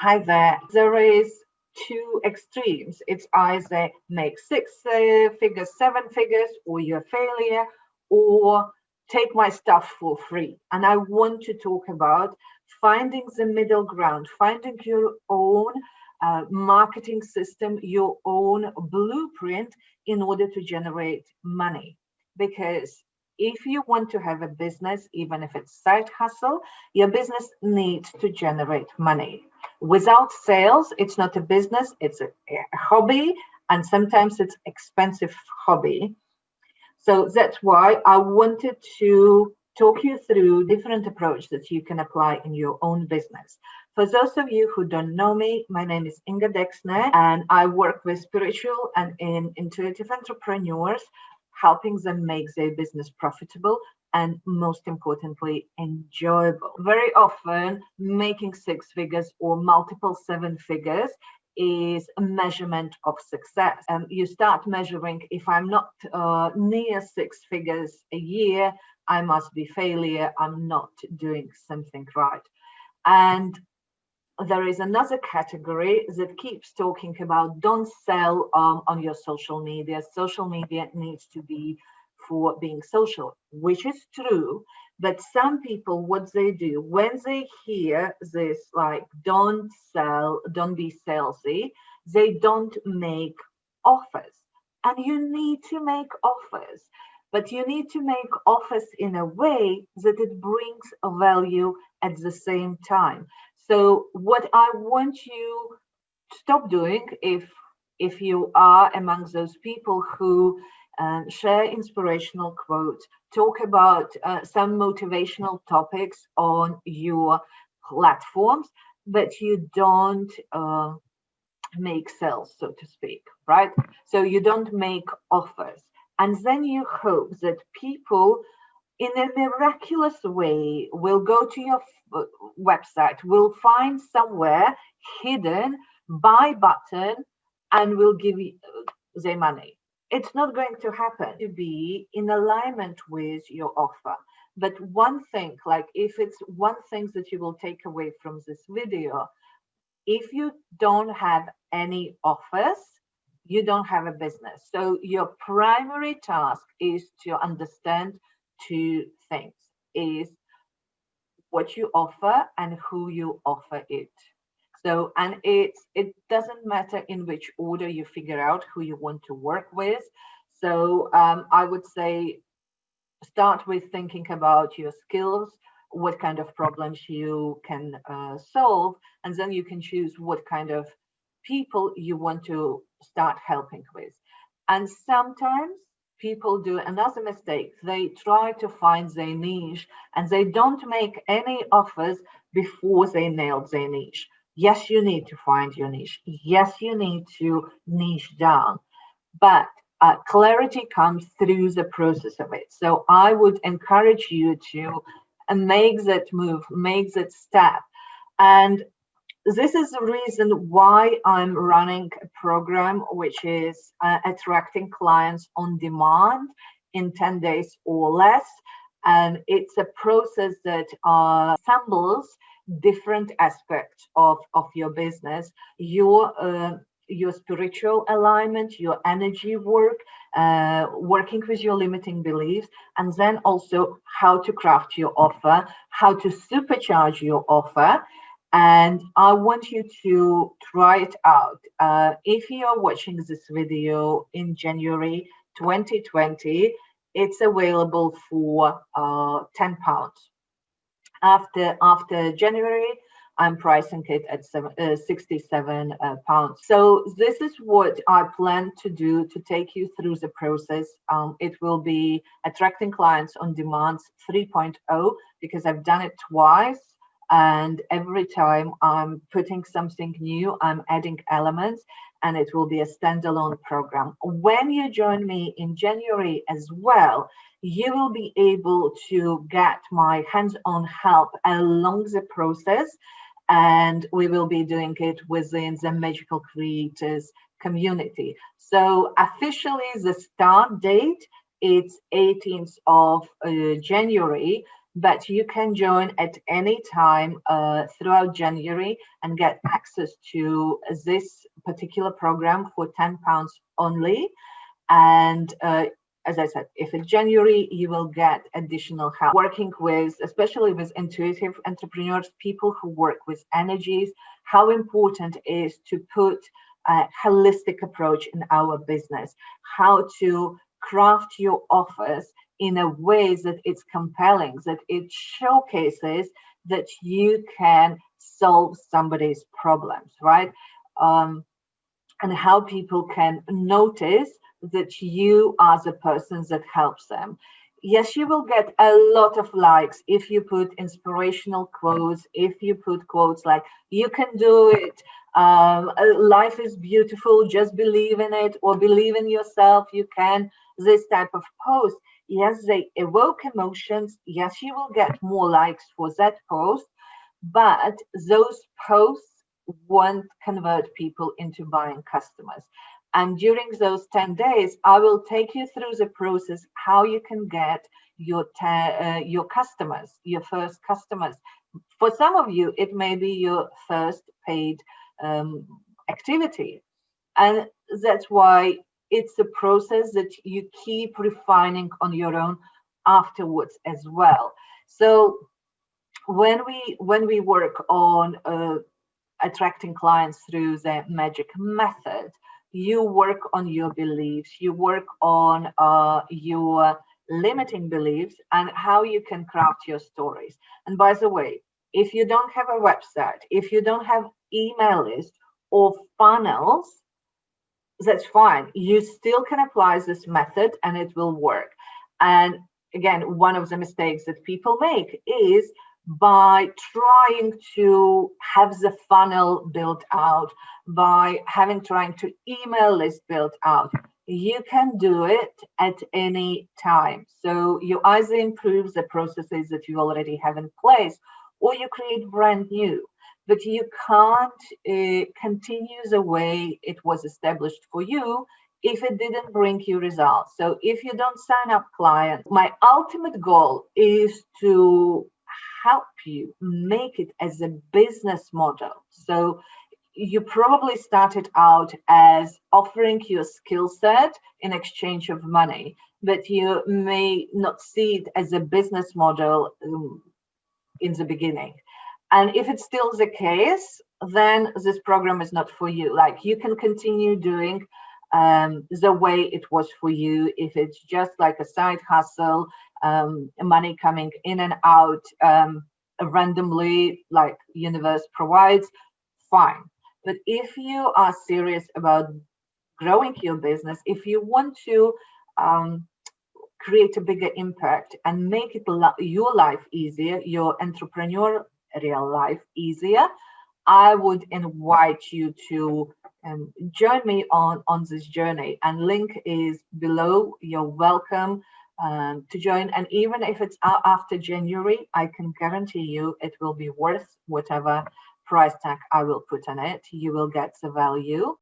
Hi there. There is two extremes. It's either make six figures, seven figures, or you're a failure, or take my stuff for free. And I want to talk about finding the middle ground, finding your own marketing system, your own blueprint in order to generate money. Because if you want to have a business, even if it's side hustle, your business needs to generate money. Without sales, it's not a business, it's a hobby, and sometimes it's expensive hobby. So that's why I wanted to talk you through different approach that you can apply in your own business. For those of you who don't know me, my name is Inga Deksne, and I work with spiritual and intuitive entrepreneurs, helping them make their business profitable and most importantly, enjoyable. Very often, making six figures or multiple seven figures is a measurement of success. You start measuring, if I'm not near six figures a year, I must be failure. I'm not doing something right. And there is another category that keeps talking about don't sell on your social media. Social media needs to be for being social, which is true. But some people, what they do when they hear this, like, don't sell, don't be salesy, they don't make offers. And you need to make offers, but you need to make offers in a way that it brings a value at the same time. So what I want you to stop doing, if you are among those people who share inspirational quotes, talk about some motivational topics on your platforms, but you don't make sales, so to speak, right? So you don't make offers. And then you hope that people in a miraculous way will go to your website, will find somewhere hidden buy button and will give you their money. It's not going to happen. To be in alignment with your offer. But one thing, like if it's one thing that you will take away from this video, if you don't have any offers, you don't have a business. So your primary task is to understand two things: is what you offer and who you offer it. So, and it doesn't matter in which order you figure out who you want to work with. So I would say start with thinking about your skills, what kind of problems you can solve, and then you can choose what kind of people you want to start helping with. And sometimes people do another mistake. They try to find their niche and they don't make any offers before they nailed their niche. Yes, you need to find your niche. Yes, you need to niche down, but clarity comes through the process of it. So I would encourage you to make that move, make that step. And this is the reason why I'm running a program which is attracting clients on demand in 10 days or less. And it's a process that assembles different aspects of your business, your spiritual alignment, your energy work, working with your limiting beliefs, and then also how to craft your offer, how to supercharge your offer. And I want you to try it out. If you are watching this video in January 2020, it's available for £10. After January, I'm pricing it at 67 pounds. So this is what I plan to do to take you through the process. It will be attracting clients on demand 3.0 because I've done it twice. And every time I'm putting something new, I'm adding elements, and it will be a standalone program. When you join me in January as well, you will be able to get my hands-on help along the process, and we will be doing it within the Magical Creators community. So officially the start date, it's 18th of January, but you can join at any time throughout January and get access to this particular program for £10 only. And as I said, if it's January, you will get additional help working with, especially with intuitive entrepreneurs, people who work with energies, how important it is to put a holistic approach in our business, how to craft your offers in a way that it's compelling, that it showcases that you can solve somebody's problems, right? And how people can notice that you are the person that helps them. Yes, you will get a lot of likes if you put inspirational quotes, if you put quotes like, you can do it, life is beautiful, just believe in it, or believe in yourself, you can, this type of post. Yes, they evoke emotions. Yes, you will get more likes for that post, but those posts won't convert people into buying customers. And during those 10 days, I will take you through the process, how you can get your customers, your first customers. For some of you, it may be your first paid activity. And that's why it's a process that you keep refining on your own afterwards as well. So when we work on attracting clients through the magic method, you work on your beliefs, you work on your limiting beliefs and how you can craft your stories. And by the way, if you don't have a website, if you don't have email list or funnels, that's fine. You still can apply this method and it will work. And again, one of the mistakes that people make is by trying to have the funnel built out, by trying to email list built out. You can do it at any time. So you either improve the processes that you already have in place, or you create brand new. But you can't continue the way it was established for you if it didn't bring you results. So if you don't sign up clients, my ultimate goal is to help you make it as a business model. So you probably started out as offering your skill set in exchange of money, but you may not see it as a business model in the beginning. And if it's still the case, then this program is not for you. Like, you can continue doing the way it was for you. If it's just like a side hustle, money coming in and out randomly, like universe provides, fine. But if you are serious about growing your business, if you want to create a bigger impact and make it your life easier, your entrepreneurial life easier, I would invite you to join me on this journey. And link is below. You're welcome to join. And even if it's after January, I can guarantee you it will be worth whatever price tag I will put on it. You will get the value.